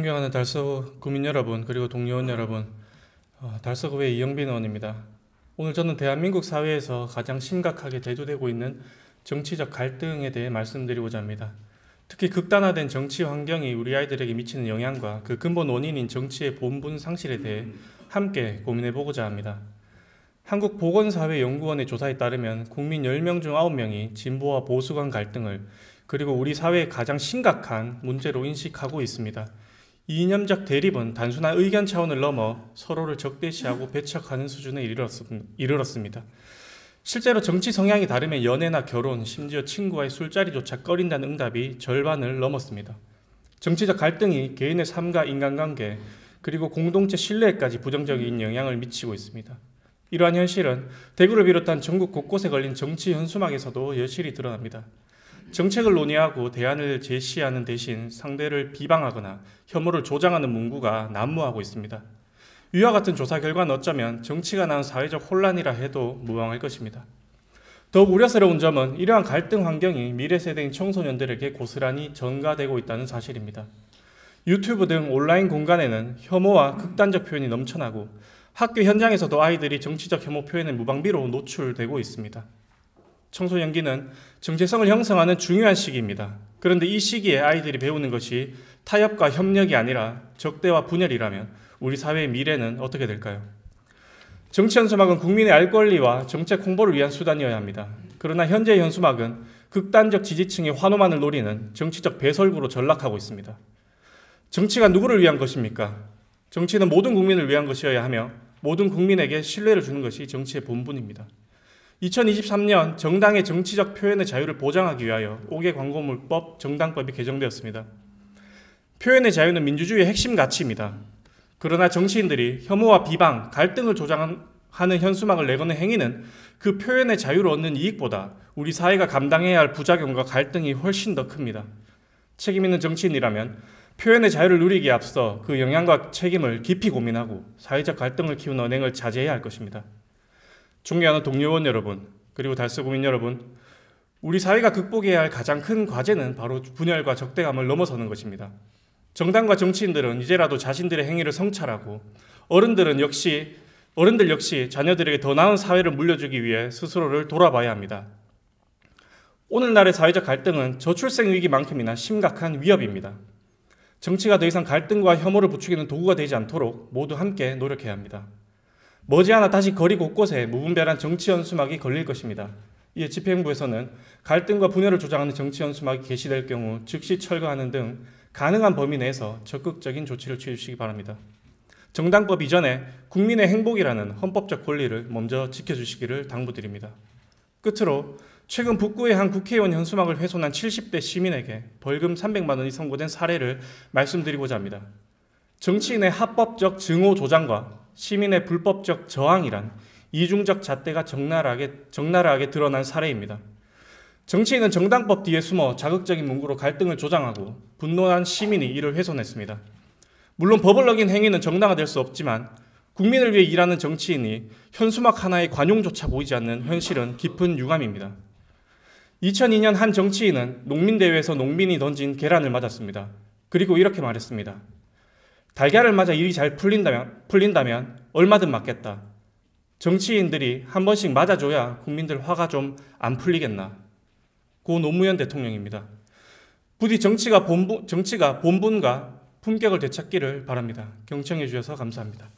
존경하는 달서 구민 여러분, 그리고 동료원 여러분, 달서구의 이영빈 의원입니다. 오늘 저는 대한민국 사회에서 가장 심각하게 대두되고 있는 정치적 갈등에 대해 말씀드리고자 합니다. 특히 극단화된 정치 환경이 우리 아이들에게 미치는 영향과 그 근본 원인인 정치의 본분 상실에 대해 함께 고민해보고자 합니다. 한국보건사회연구원의 조사에 따르면 국민 10명 중 9명이 진보와 보수 간 갈등을 그리고 우리 사회의 가장 심각한 문제로 인식하고 있습니다. 이 이념적 대립은 단순한 의견 차원을 넘어 서로를 적대시하고 배척하는 수준에 이르렀습니다. 실제로 정치 성향이 다르면 연애나 결혼, 심지어 친구와의 술자리조차 꺼린다는 응답이 절반을 넘었습니다. 정치적 갈등이 개인의 삶과 인간관계, 그리고 공동체 신뢰에까지 부정적인 영향을 미치고 있습니다. 이러한 현실은 대구를 비롯한 전국 곳곳에 걸린 정치 현수막에서도 여실히 드러납니다. 정책을 논의하고 대안을 제시하는 대신 상대를 비방하거나 혐오를 조장하는 문구가 난무하고 있습니다. 위와 같은 조사 결과는 어쩌면 정치가 낳은 사회적 혼란이라 해도 무방할 것입니다. 더욱 우려스러운 점은 이러한 갈등 환경이 미래 세대인 청소년들에게 고스란히 전가되고 있다는 사실입니다. 유튜브 등 온라인 공간에는 혐오와 극단적 표현이 넘쳐나고 학교 현장에서도 아이들이 정치적 혐오 표현의 무방비로 노출되고 있습니다. 청소년기는 정체성을 형성하는 중요한 시기입니다. 그런데 이 시기에 아이들이 배우는 것이 타협과 협력이 아니라 적대와 분열이라면 우리 사회의 미래는 어떻게 될까요? 정치 현수막은 국민의 알 권리와 정책 홍보를 위한 수단이어야 합니다. 그러나 현재의 현수막은 극단적 지지층의 환호만을 노리는 정치적 배설구로 전락하고 있습니다. 정치가 누구를 위한 것입니까? 정치는 모든 국민을 위한 것이어야 하며 모든 국민에게 신뢰를 주는 것이 정치의 본분입니다. 2023년 정당의 정치적 표현의 자유를 보장하기 위하여 5개 광고물법 정당법이 개정되었습니다. 표현의 자유는 민주주의의 핵심 가치입니다. 그러나 정치인들이 혐오와 비방, 갈등을 조장하는 현수막을 내거는 행위는 그 표현의 자유를 얻는 이익보다 우리 사회가 감당해야 할 부작용과 갈등이 훨씬 더 큽니다. 책임 있는 정치인이라면 표현의 자유를 누리기에 앞서 그 영향과 책임을 깊이 고민하고 사회적 갈등을 키우는 언행을 자제해야 할 것입니다. 존경하는 동료원 여러분, 그리고 달서구민 여러분, 우리 사회가 극복해야 할 가장 큰 과제는 바로 분열과 적대감을 넘어서는 것입니다. 정당과 정치인들은 이제라도 자신들의 행위를 성찰하고 어른들 역시 자녀들에게 더 나은 사회를 물려주기 위해 스스로를 돌아봐야 합니다. 오늘날의 사회적 갈등은 저출생 위기만큼이나 심각한 위협입니다. 정치가 더 이상 갈등과 혐오를 부추기는 도구가 되지 않도록 모두 함께 노력해야 합니다. 머지않아 다시 거리 곳곳에 무분별한 정치 현수막이 걸릴 것입니다. 이에 집행부에서는 갈등과 분열을 조장하는 정치 현수막이 게시될 경우 즉시 철거하는 등 가능한 범위 내에서 적극적인 조치를 취해주시기 바랍니다. 정당법 이전에 국민의 행복이라는 헌법적 권리를 먼저 지켜주시기를 당부드립니다. 끝으로 최근 북구의 한 국회의원 현수막을 훼손한 70대 시민에게 벌금 300만 원이 선고된 사례를 말씀드리고자 합니다. 정치인의 합법적 증오 조장과 시민의 불법적 저항이란 이중적 잣대가 적나라하게 드러난 사례입니다. 정치인은 정당법 뒤에 숨어 자극적인 문구로 갈등을 조장하고 분노한 시민이 이를 훼손했습니다. 물론 법을 어긴 행위는 정당화될 수 없지만 국민을 위해 일하는 정치인이 현수막 하나의 관용조차 보이지 않는 현실은 깊은 유감입니다. 2002년 한 정치인은 농민대회에서 농민이 던진 계란을 맞았습니다. 그리고 이렇게 말했습니다. 달걀을 맞아 일이 잘 풀린다면 얼마든 맞겠다. 정치인들이 한 번씩 맞아줘야 국민들 화가 좀 안 풀리겠나. 고 노무현 대통령입니다. 부디 정치가 본분과 품격을 되찾기를 바랍니다. 경청해 주셔서 감사합니다.